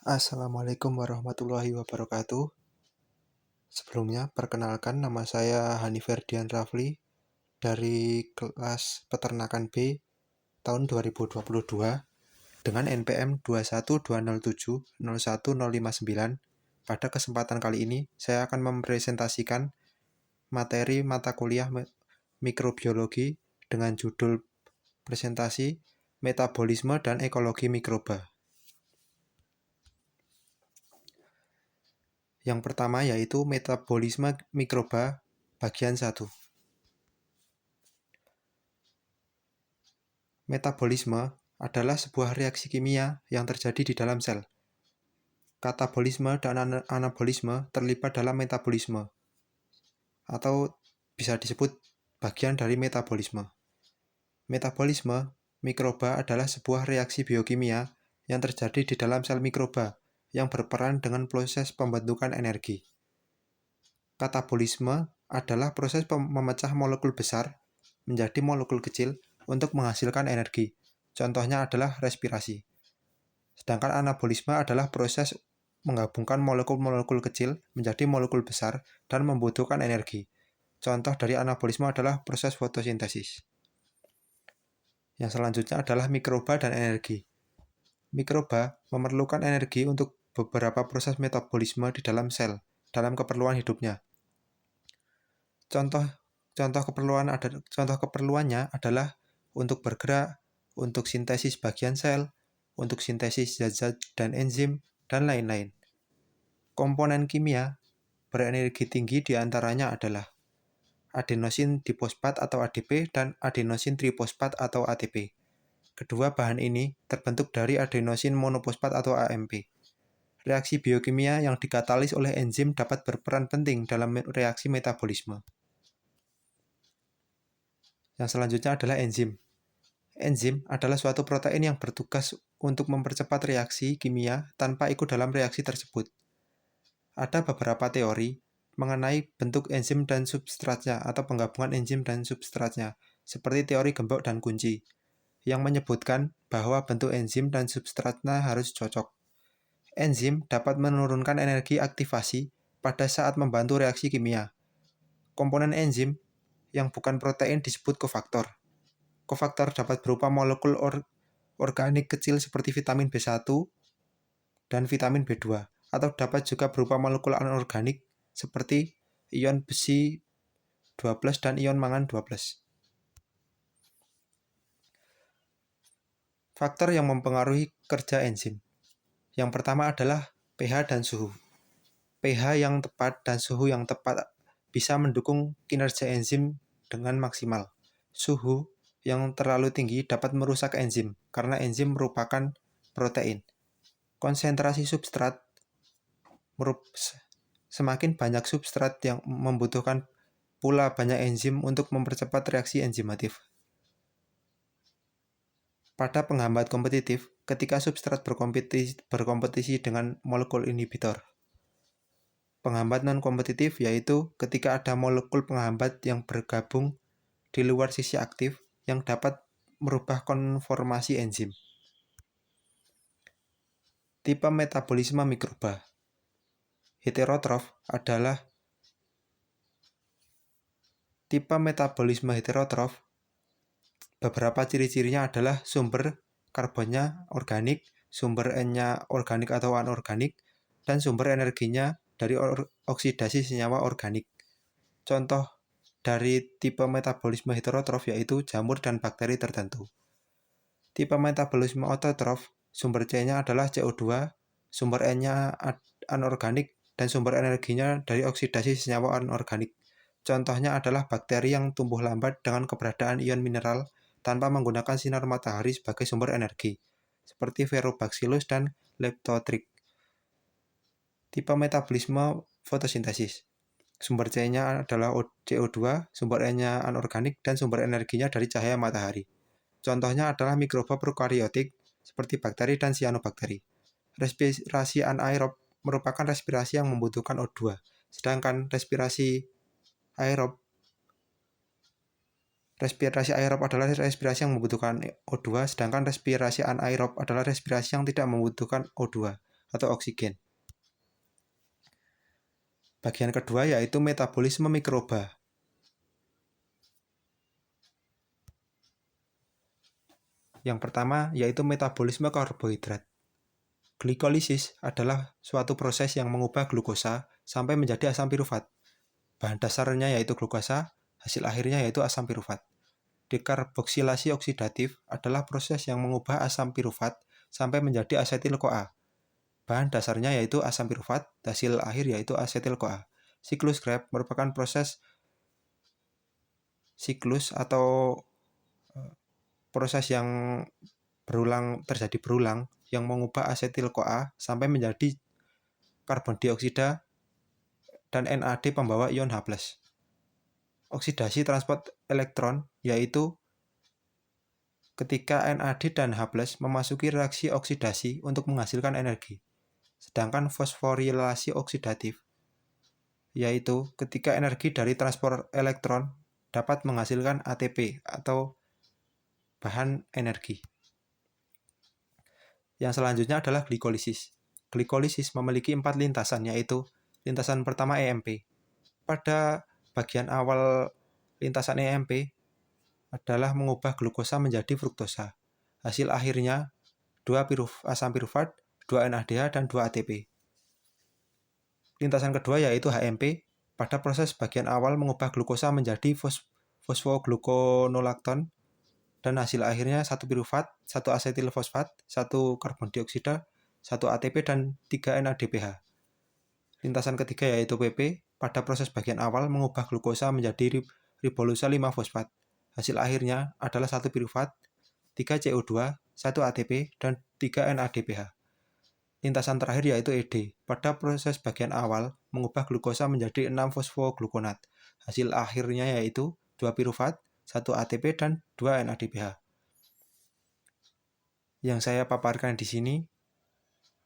Assalamualaikum warahmatullahi wabarakatuh. Sebelumnya, perkenalkan nama saya Hani Ferdian Rafli dari kelas Peternakan B tahun 2022 dengan NPM 212070159. Pada kesempatan kali ini, saya akan mempresentasikan materi mata kuliah mikrobiologi dengan judul presentasi Metabolisme dan Ekologi Mikroba. Yang pertama yaitu metabolisme mikroba bagian 1. Metabolisme adalah sebuah reaksi kimia yang terjadi di dalam sel. Katabolisme dan anabolisme terlibat dalam metabolisme, atau bisa disebut bagian dari metabolisme. Metabolisme mikroba adalah sebuah reaksi biokimia yang terjadi di dalam sel mikroba yang berperan dengan proses pembentukan energi. Katabolisme adalah proses memecah molekul besar menjadi molekul kecil untuk menghasilkan energi. Contohnya adalah respirasi. Sedangkan anabolisme adalah proses menggabungkan molekul-molekul kecil menjadi molekul besar dan membutuhkan energi. Contoh dari anabolisme adalah proses fotosintesis. Yang selanjutnya adalah mikroba dan energi. Mikroba memerlukan energi untuk beberapa proses metabolisme di dalam sel, dalam keperluan hidupnya. Contoh keperluannya adalah untuk bergerak, untuk sintesis bagian sel, untuk sintesis zat-zat dan enzim, dan lain-lain. Komponen kimia berenergi tinggi diantaranya adalah adenosin difosfat atau ADP dan adenosin trifosfat atau ATP. Kedua bahan ini terbentuk dari adenosin monofosfat atau AMP. Reaksi biokimia yang dikatalis oleh enzim dapat berperan penting dalam reaksi metabolisme. Yang selanjutnya adalah enzim. Enzim adalah suatu protein yang bertugas untuk mempercepat reaksi kimia tanpa ikut dalam reaksi tersebut. Ada beberapa teori mengenai bentuk enzim dan substratnya atau penggabungan enzim dan substratnya, seperti teori gembok dan kunci, yang menyebutkan bahwa bentuk enzim dan substratnya harus cocok. Enzim dapat menurunkan energi aktivasi pada saat membantu reaksi kimia. Komponen enzim yang bukan protein disebut kofaktor. Kofaktor dapat berupa molekul organik kecil seperti vitamin B1 dan vitamin B2, atau dapat juga berupa molekul anorganik seperti ion besi 12 dan ion mangan 12. Faktor yang mempengaruhi kerja enzim. Yang pertama adalah pH dan suhu. pH yang tepat dan suhu yang tepat bisa mendukung kinerja enzim dengan maksimal. Suhu yang terlalu tinggi dapat merusak enzim, karena enzim merupakan protein. Konsentrasi substrat, semakin banyak substrat yang membutuhkan pula banyak enzim untuk mempercepat reaksi enzimatif. Pada penghambat kompetitif, ketika substrat berkompetisi dengan molekul inhibitor. Penghambat non-kompetitif yaitu ketika ada molekul penghambat yang bergabung di luar sisi aktif yang dapat merubah konformasi enzim. Tipe metabolisme mikroba. Heterotrof adalah tipe metabolisme heterotrof. Beberapa ciri-cirinya adalah sumber karbonnya organik, sumber N-nya organik atau anorganik, dan sumber energinya dari oksidasi senyawa organik. Contoh dari tipe metabolisme heterotrof yaitu jamur dan bakteri tertentu. Tipe metabolisme autotrof, sumber C-nya adalah CO2, sumber N-nya anorganik, dan sumber energinya dari oksidasi senyawa anorganik. Contohnya adalah bakteri yang tumbuh lambat dengan keberadaan ion mineral tanpa menggunakan sinar matahari sebagai sumber energi, seperti Ferrobacillus dan Leptotrix. Tipe metabolisme fotosintesis. Sumber C-nya adalah CO2, sumber N-nya anorganik, dan sumber energinya dari cahaya matahari. Contohnya adalah mikroba prokariotik seperti bakteri dan sianobakteri. Respirasi anaerob merupakan respirasi yang membutuhkan O2, sedangkan respirasi aerob adalah respirasi yang membutuhkan O2, sedangkan respirasi anaerob adalah respirasi yang tidak membutuhkan O2. atau oksigen. Bagian kedua yaitu metabolisme mikroba. Yang pertama yaitu metabolisme karbohidrat. Glikolisis adalah suatu proses yang mengubah glukosa sampai menjadi asam pirufat. Bahan dasarnya yaitu glukosa, hasil akhirnya yaitu asam pirufat. Dekarboksilasi oksidatif adalah proses yang mengubah asam pirufat sampai menjadi asetil-CoA. Bahan dasarnya yaitu asam pirufat, hasil akhir yaitu asetil-CoA. Siklus Krebs merupakan siklus atau proses yang terjadi berulang yang mengubah asetil-CoA sampai menjadi karbon dioksida dan NAD pembawa ion H+. Oksidasi transport elektron yaitu ketika NAD dan H+ memasuki reaksi oksidasi untuk menghasilkan energi. Sedangkan fosforilasi oksidatif yaitu ketika energi dari transport elektron dapat menghasilkan ATP atau bahan energi. Yang selanjutnya adalah glikolisis. Glikolisis memiliki 4 lintasan, yaitu lintasan pertama EMP. Pada bagian awal lintasan EMP adalah mengubah glukosa menjadi fruktosa. Hasil akhirnya 2 asam pirufat, 2 NADH, dan 2 ATP. Lintasan kedua yaitu HMP. Pada proses bagian awal mengubah glukosa menjadi fosfogluconolacton, dan hasil akhirnya 1 pirufat, 1 asetil fosfat, 1 karbon dioksida, 1 ATP, dan 3 NADPH. Lintasan ketiga yaitu PP, pada proses bagian awal mengubah glukosa menjadi ribolusa 5-fosfat. Hasil akhirnya adalah 1 pirufat, 3 CO2, 1 ATP, dan 3 NADPH. Lintasan terakhir yaitu ED, pada proses bagian awal mengubah glukosa menjadi 6-fosfogluconat. Hasil akhirnya yaitu 2 pirufat, 1 ATP, dan 2 NADPH. Yang saya paparkan di sini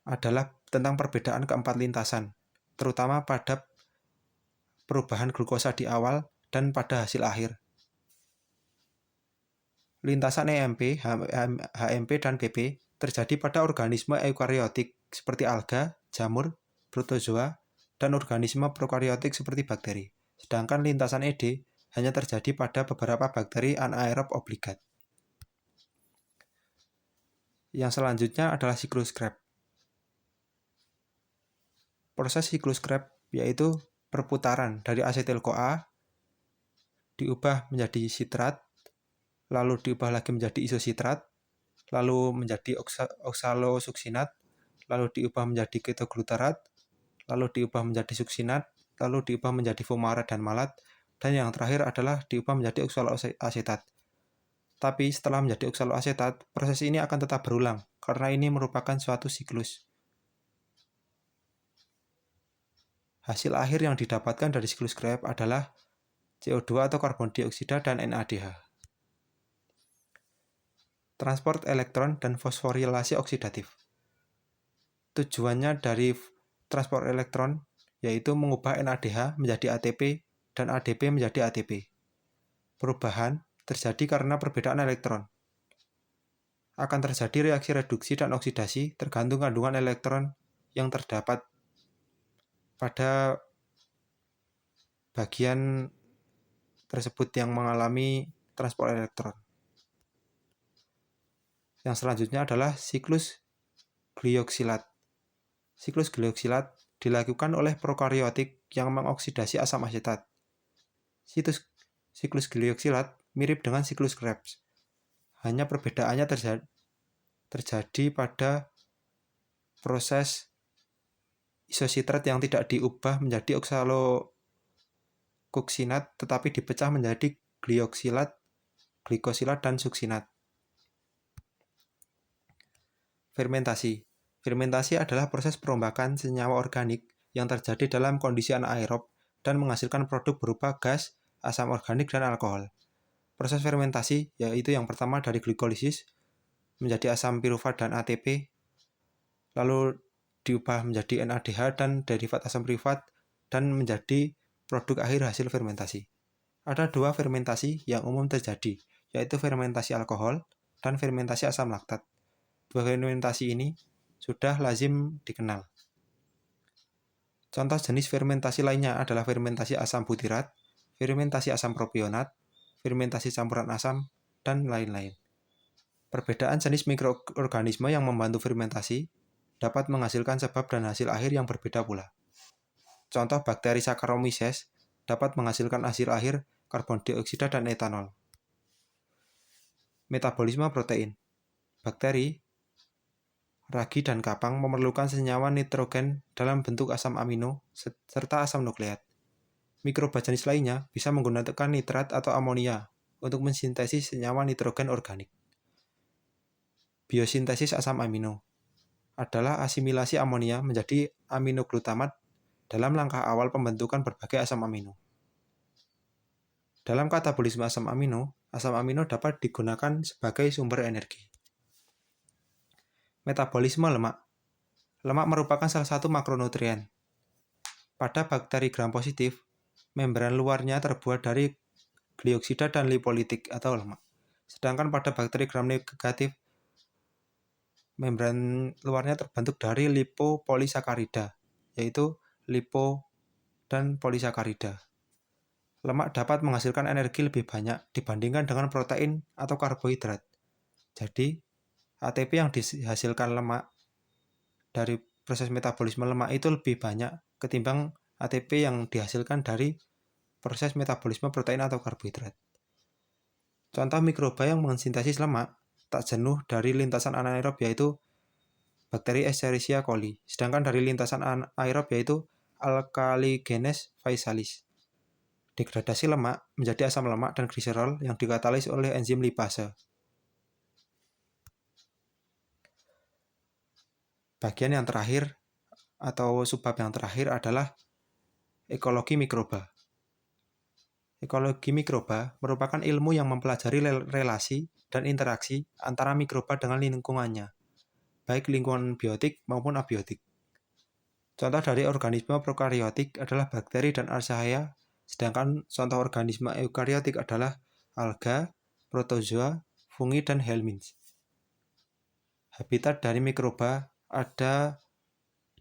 adalah tentang perbedaan keempat lintasan, terutama pada perubahan glukosa di awal dan pada hasil akhir. Lintasan EMP, HMP, dan PP terjadi pada organisme eukariotik seperti alga, jamur, protozoa, dan organisme prokariotik seperti bakteri. Sedangkan lintasan ED hanya terjadi pada beberapa bakteri anaerob obligat. Yang selanjutnya adalah siklus Krebs. Proses siklus Krebs yaitu perputaran dari asetil-CoA diubah menjadi sitrat, lalu diubah lagi menjadi isositrat, lalu menjadi oksalosuksinat, lalu diubah menjadi ketoglutarat, lalu diubah menjadi suksinat, lalu diubah menjadi fumarat dan malat, dan yang terakhir adalah diubah menjadi oksaloasetat. Tapi setelah menjadi oksaloasetat, proses ini akan tetap berulang, karena ini merupakan suatu siklus. Hasil akhir yang didapatkan dari siklus Krebs adalah CO2 atau karbon dioksida dan NADH. Transport elektron dan fosforilasi oksidatif. Tujuannya dari transport elektron yaitu mengubah NADH menjadi ATP dan ADP menjadi ATP. Perubahan terjadi karena perbedaan elektron. Akan terjadi reaksi reduksi dan oksidasi tergantung kandungan elektron yang terdapat pada bagian tersebut yang mengalami transport elektron. Yang selanjutnya adalah siklus glioksilat. Siklus glioksilat dilakukan oleh prokariotik yang mengoksidasi asam asetat. Siklus glioksilat mirip dengan siklus Krebs. Hanya perbedaannya terjadi pada proses isositrat yang tidak diubah menjadi oksalokoksinat tetapi dipecah menjadi glioksilat, glikosilat, dan suksinat. Fermentasi. Fermentasi adalah proses perombakan senyawa organik yang terjadi dalam kondisi anaerob dan menghasilkan produk berupa gas, asam organik, dan alkohol. Proses fermentasi yaitu yang pertama dari glikolisis menjadi asam pirufat dan ATP, lalu diubah menjadi NADH dan derivat asam pirufat dan menjadi produk akhir hasil fermentasi. Ada 2 fermentasi yang umum terjadi, yaitu fermentasi alkohol dan fermentasi asam laktat. 2 fermentasi ini sudah lazim dikenal. Contoh jenis fermentasi lainnya adalah fermentasi asam butirat, fermentasi asam propionat, fermentasi campuran asam, dan lain-lain. Perbedaan jenis mikroorganisme yang membantu fermentasi dapat menghasilkan sebab dan hasil akhir yang berbeda pula. Contoh bakteri Saccharomyces dapat menghasilkan hasil akhir karbon dioksida dan etanol. Metabolisme protein. Bakteri, ragi, dan kapang memerlukan senyawa nitrogen dalam bentuk asam amino serta asam nukleat. Mikroba jenis lainnya bisa menggunakan nitrat atau amonia untuk mensintesis senyawa nitrogen organik. Biosintesis asam amino adalah asimilasi amonia menjadi aminoglutamat dalam langkah awal pembentukan berbagai asam amino. Dalam katabolisme asam amino dapat digunakan sebagai sumber energi. Metabolisme lemak. Lemak merupakan salah satu makronutrien. Pada bakteri gram positif, membran luarnya terbuat dari glioksida dan lipolitik atau lemak. Sedangkan pada bakteri gram negatif, membran luarnya terbentuk dari lipopolisakarida, yaitu lipo dan polisakarida. Lemak dapat menghasilkan energi lebih banyak dibandingkan dengan protein atau karbohidrat. Jadi, ATP yang dihasilkan lemak dari proses metabolisme lemak itu lebih banyak ketimbang ATP yang dihasilkan dari proses metabolisme protein atau karbohidrat. Contoh mikroba yang mensintesis lemak tak jenuh dari lintasan anaerob yaitu bakteri Escherichia coli, sedangkan dari lintasan aerob yaitu Alkaligenes physalis. Degradasi lemak menjadi asam lemak dan gliserol yang dikatalis oleh enzim lipase. Bagian yang terakhir atau subbab yang terakhir adalah ekologi mikroba. Ekologi mikroba merupakan ilmu yang mempelajari relasi dan interaksi antara mikroba dengan lingkungannya, baik lingkungan biotik maupun abiotik. Contoh dari organisme prokariotik adalah bakteri dan archaea, sedangkan contoh organisme eukariotik adalah alga, protozoa, fungi, dan helminths. Habitat dari mikroba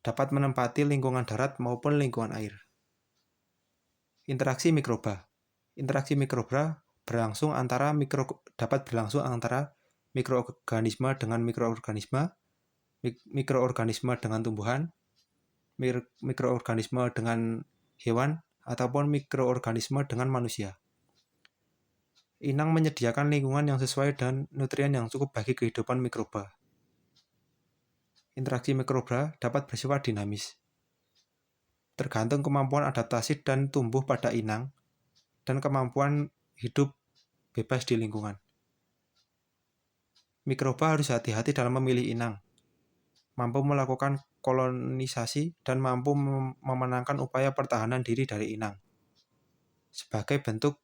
dapat menempati lingkungan darat maupun lingkungan air. Interaksi mikroba. Interaksi mikroba dapat berlangsung antara mikroorganisme dengan mikroorganisme, mikroorganisme dengan tumbuhan, mikroorganisme dengan hewan, ataupun mikroorganisme dengan manusia. Inang menyediakan lingkungan yang sesuai dan nutrien yang cukup bagi kehidupan mikroba. Interaksi mikroba dapat bersifat dinamis, tergantung kemampuan adaptasi dan tumbuh pada inang, dan kemampuan hidup bebas di lingkungan. Mikroba harus hati-hati dalam memilih inang, mampu melakukan kolonisasi, dan mampu memenangkan upaya pertahanan diri dari inang sebagai bentuk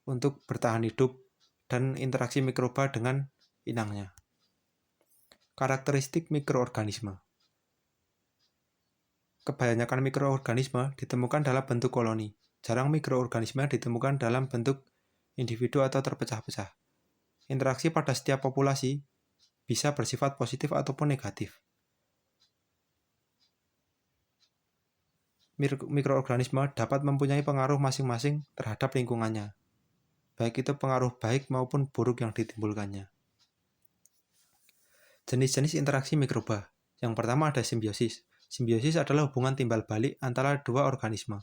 untuk bertahan hidup dan interaksi mikroba dengan inangnya. Karakteristik mikroorganisme. Kebanyakan mikroorganisme ditemukan dalam bentuk koloni. Jarang mikroorganisme ditemukan dalam bentuk individu atau terpecah-pecah. Interaksi pada setiap populasi bisa bersifat positif ataupun negatif. Mikroorganisme dapat mempunyai pengaruh masing-masing terhadap lingkungannya, baik itu pengaruh baik maupun buruk yang ditimbulkannya. Jenis-jenis interaksi mikroba. Yang pertama ada simbiosis. Simbiosis adalah hubungan timbal balik antara dua organisme.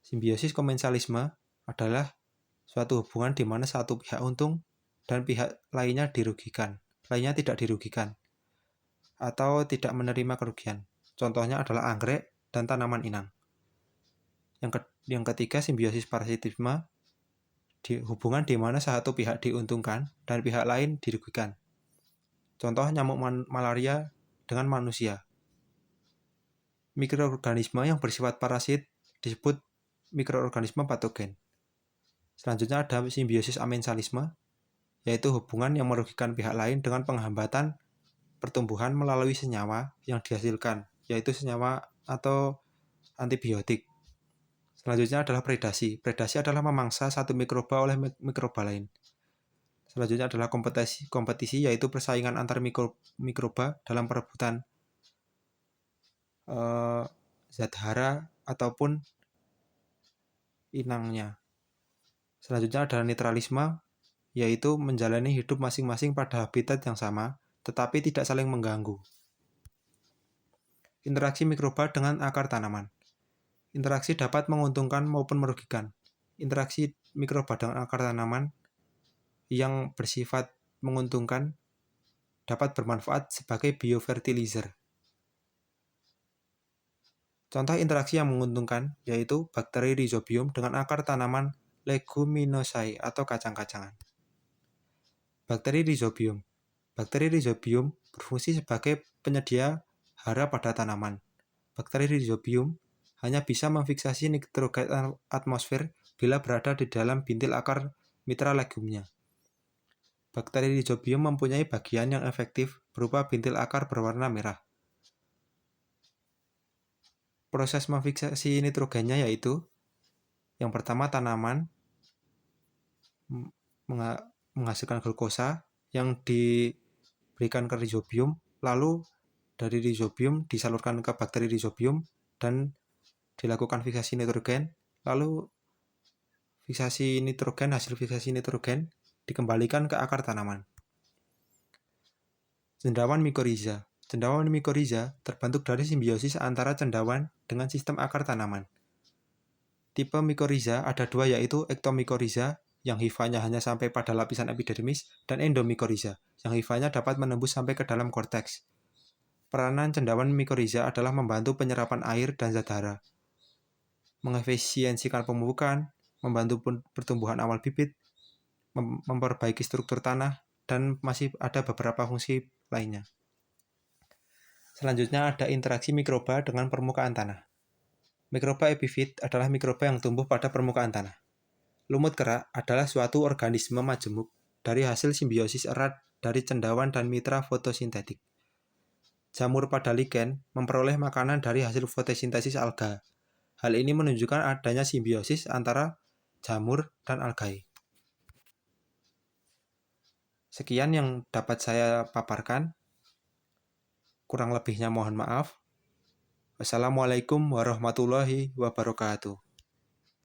Simbiosis komensalisme adalah suatu hubungan di mana satu pihak untung dan pihak lainnya tidak dirugikan, atau tidak menerima kerugian. Contohnya adalah anggrek dan tanaman inang. Yang ketiga, simbiosis parasitisme, hubungan di mana satu pihak diuntungkan dan pihak lain dirugikan. Contoh nyamuk malaria dengan manusia. Mikroorganisme yang bersifat parasit disebut mikroorganisme patogen. Selanjutnya ada simbiosis amensalisme, yaitu hubungan yang merugikan pihak lain dengan penghambatan pertumbuhan melalui senyawa yang dihasilkan, yaitu senyawa atau antibiotik. Selanjutnya adalah predasi. Predasi adalah memangsa satu mikroba oleh mikroba lain. Selanjutnya adalah kompetisi yaitu persaingan antar mikroba dalam perebutan zat hara ataupun inangnya. Selanjutnya adalah netralisme, yaitu menjalani hidup masing-masing pada habitat yang sama, tetapi tidak saling mengganggu. Interaksi mikroba dengan akar tanaman. Interaksi dapat menguntungkan maupun merugikan. Interaksi mikroba dengan akar tanaman yang bersifat menguntungkan dapat bermanfaat sebagai biofertilizer. Contoh interaksi yang menguntungkan yaitu bakteri rhizobium dengan akar tanaman Leguminosae atau kacang-kacangan. Bakteri rhizobium. Bakteri rhizobium berfungsi sebagai penyedia hara pada tanaman. Bakteri rhizobium hanya bisa memfiksasi nitrogen atmosfer bila berada di dalam bintil akar mitra legumnya. Bakteri rhizobium mempunyai bagian yang efektif berupa bintil akar berwarna merah. Proses memfiksasi nitrogennya yaitu yang pertama tanaman menghasilkan glukosa yang diberikan ke rhizobium, lalu dari rhizobium disalurkan ke bakteri rhizobium dan dilakukan fiksasi nitrogen, lalu hasil fiksasi nitrogen dikembalikan ke akar tanaman. Cendawan mikoriza. Cendawan mikoriza terbentuk dari simbiosis antara cendawan dengan sistem akar tanaman. Tipe mikoriza ada dua yaitu ektomikoriza yang hifanya hanya sampai pada lapisan epidermis dan endomikoriza yang hifanya dapat menembus sampai ke dalam korteks. Peranan cendawan mikoriza adalah membantu penyerapan air dan zat hara, mengefisiensikan pemupukan, membantu pertumbuhan awal bibit, memperbaiki struktur tanah, dan masih ada beberapa fungsi lainnya. Selanjutnya ada interaksi mikroba dengan permukaan tanah. Mikroba epifit adalah mikroba yang tumbuh pada permukaan tanah. Lumut kerak adalah suatu organisme majemuk dari hasil simbiosis erat dari cendawan dan mitra fotosintetik. Jamur pada lichen memperoleh makanan dari hasil fotosintesis alga. Hal ini menunjukkan adanya simbiosis antara jamur dan algae. Sekian yang dapat saya paparkan. Kurang lebihnya mohon maaf. Wassalamualaikum warahmatullahi wabarakatuh.